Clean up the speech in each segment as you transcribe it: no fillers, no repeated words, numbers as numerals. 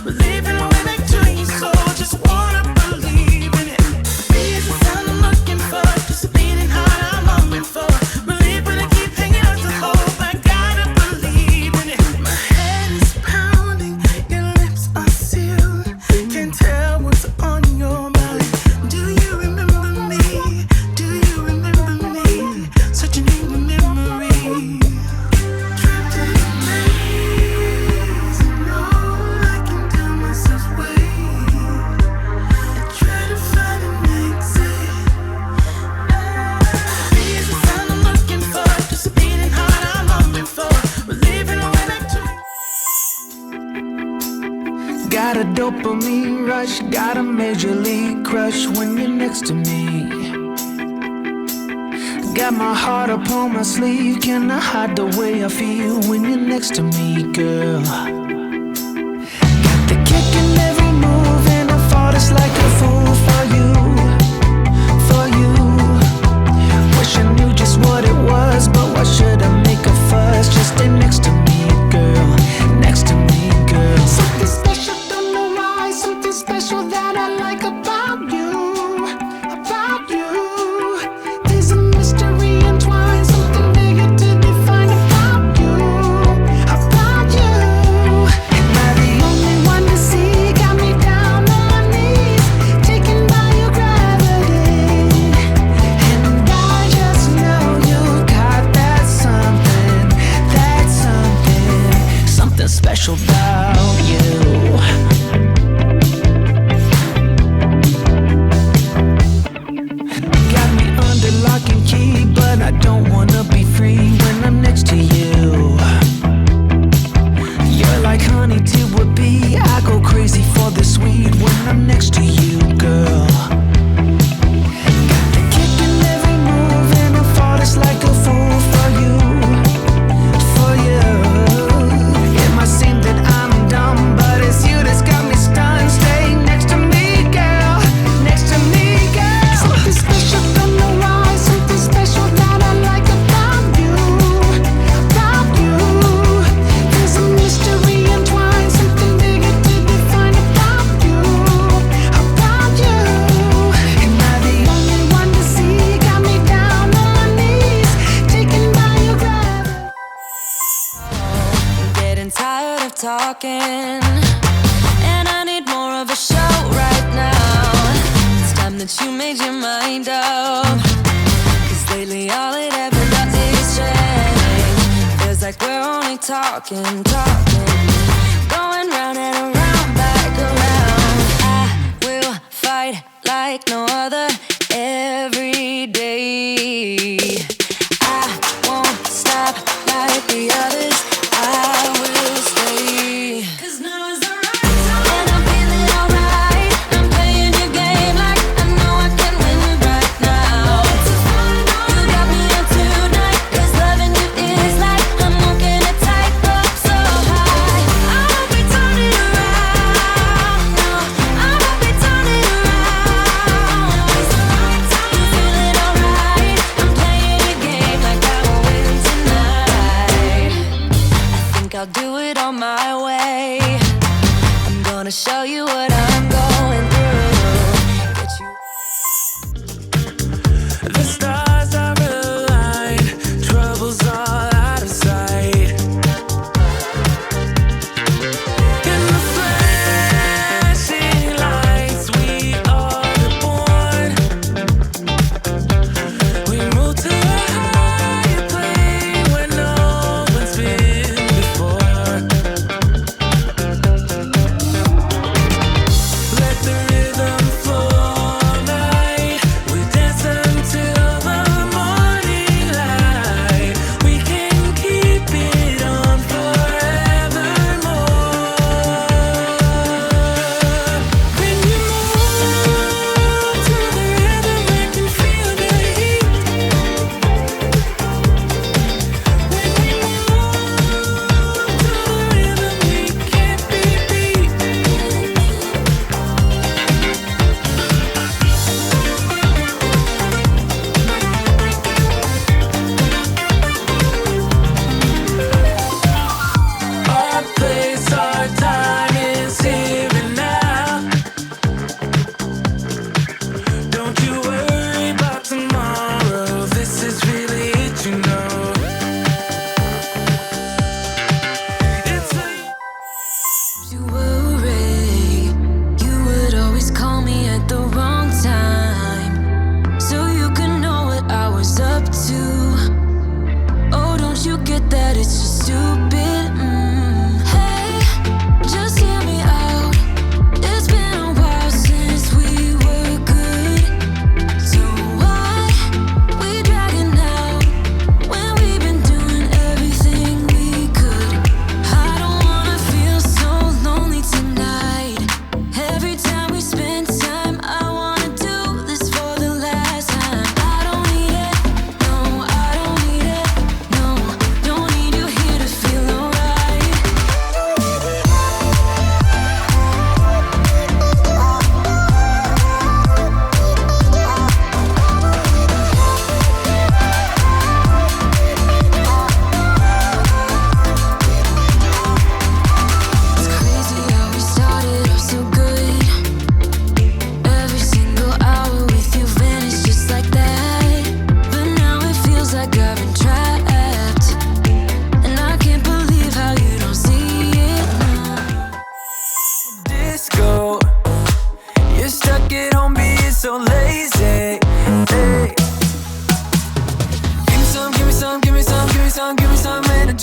We're leaving a way back to your soul. Just wanna believe in it. Peace is all I'm looking for. Just a beating heart I'm longing for. Believe when I keep hanging on to hope. I gotta believe in it. My head is pounding. Your lips are sealed. Can't tell what's on your mind. Do you remember me? Do you remember me? Searching in your memory. Trapped in a maze. No, I can tell myself wait. I try to find an exit. Peace is all I'm looking for. Just a beating heart I'm longing for. We're leaving away back to. Got a dopamine rush, got a major league crush when you're next to me. Got my heart upon my sleeve, can I hide the way I feel when you're next to me, girl? Got the kick in every move and I fought just like a fool for you, for you. Wish I knew just what it was, but why should I make a fuss? Just stay next to me, girl, next to me, girl. Something special, don't know why, something special that I like about you, about you. There's a mystery entwined, something bigger to define about you, about you. Am I the only one to see? Got me down on my knees, taken by your gravity. And I just know you got that something, something special about you. Got me under lock and key, but I don't wanna be free when I'm next to you. You're like honey to a bee, I go crazy for the sweet when I'm next to you, girl. Got the kick in every move and I fall just like a fool for you, for you. It might seem that I'm dumb, but it's you that's got me stunned. Stay next to me, girl, next to me, girl. Something special, don't know why, something special that I like about you, about you. There's a mystery entwined, something bigger to define about you, about you. Am I the only one to see? Got me down on my knees, taken by your gravity. I'm getting tired of talking, and I need more of a show right now. It's time that you made your mind up, 'cause lately all it ever does is change. Feels like we're only talking, going round and around, back around. I will fight like no other every day. I won't stop like the others. I will stay. 'Cause now is the right time, and I'm feeling alright. I'm playing your game like I know I can win right now. You got me up tonight, 'cause loving you is like I'm walking a tightrope so high. I won't be turning around, no, I won't be turning around. It's the right time. You feeling alright? I'm playing your game like I will win tonight. I think I'll do it on my way. I'm gonna show you what I'm going through. Get you. The stars are aligned, trouble's all out of sight. In the flashing lights, we are born. We move to a higher plane where no one's been before.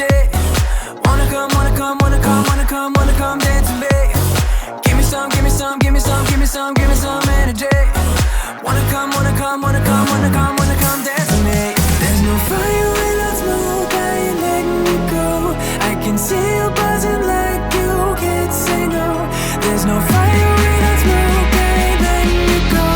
energy. Wanna come, wanna come, wanna come, wanna come, wanna come dance with me. Give me some, give me some, give me some, give me some, give me some energy. Wanna come, wanna come, wanna come, wanna come, wanna come dance with me. There's no fire without smoke, I ain't letting you go. I can see you buzzing like you can't say no. There's no fire without smoke, I ain't letting you go.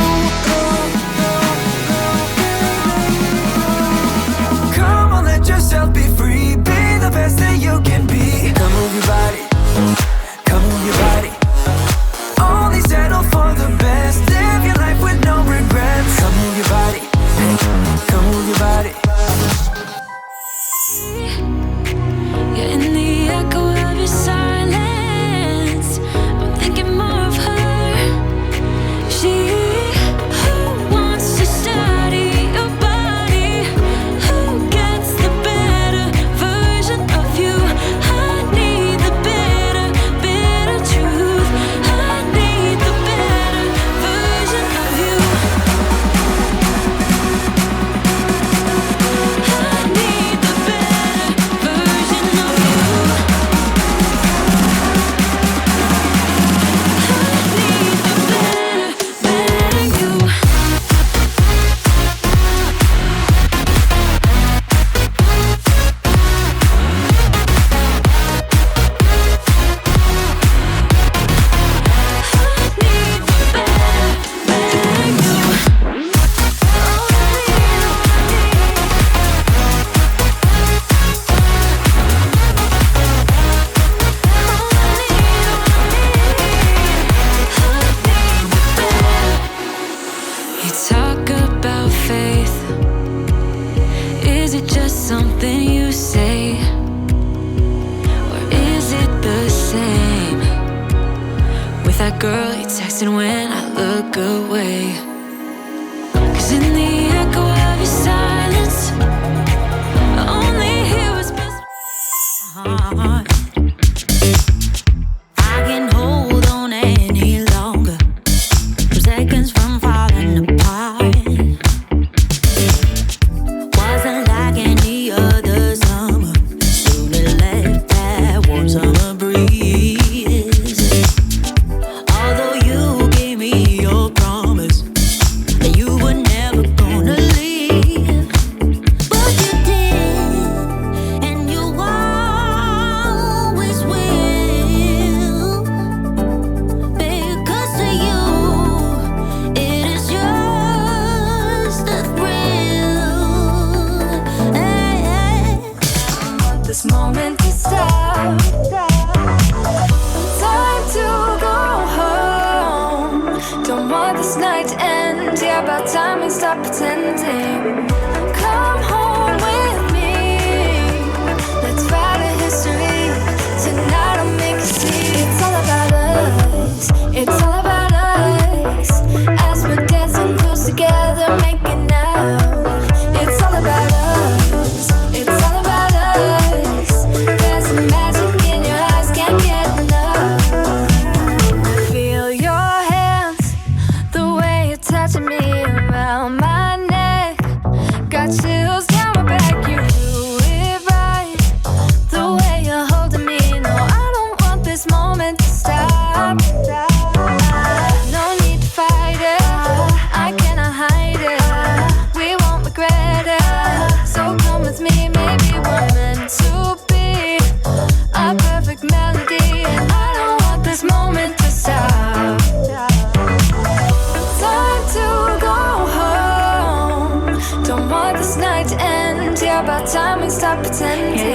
Come on, let yourself be free. Be the best that you can be. Come move your body, come move your body. Only settle for the best. Live your life with no regrets. Come move your body, hey, come move your body. You're in the echo of your silence. I'm thinking more of her. She who wants to study your body, who gets the better version of you. I need the better, better truth. I need the better version of you. I need the better version of you. I need the better, better you. You talk about faith. Is it just something you say? Or is it the same with that girl you texting when I look away? 'Cause in the echo of your silence, I only hear whispers. I can't hold on any longer. I'm seconds from falling apart. Wasn't like any other summer. Soon it left that warm summer breeze. Although you gave me your promise that you were never gonna leave, but you did, and you always will. Because to you, it is just a thrill. Hey, I want this moment to stop. Time to go home. Don't want this night to end. Yeah, about time we stop pretending. Come home with me. Let's write a history. Tonight I'll make you see. It's all about us. It's all about us. As we're dancing close together, making out. It's all about us. It's all about us. There's a magic in your eyes, can't get enough. Feel your hands, the way you're touching me around my neck. Got chills down my back, you do it right. The way you're holding me, no, I don't want this moment to stop. No need to fight it, I cannot hide it. We won't regret it, so come with me, maybe we're meant to be. A perfect melody, and I don't want this moment to stop. Time to go home. Don't want this night to end. Yeah, about time we stop pretending.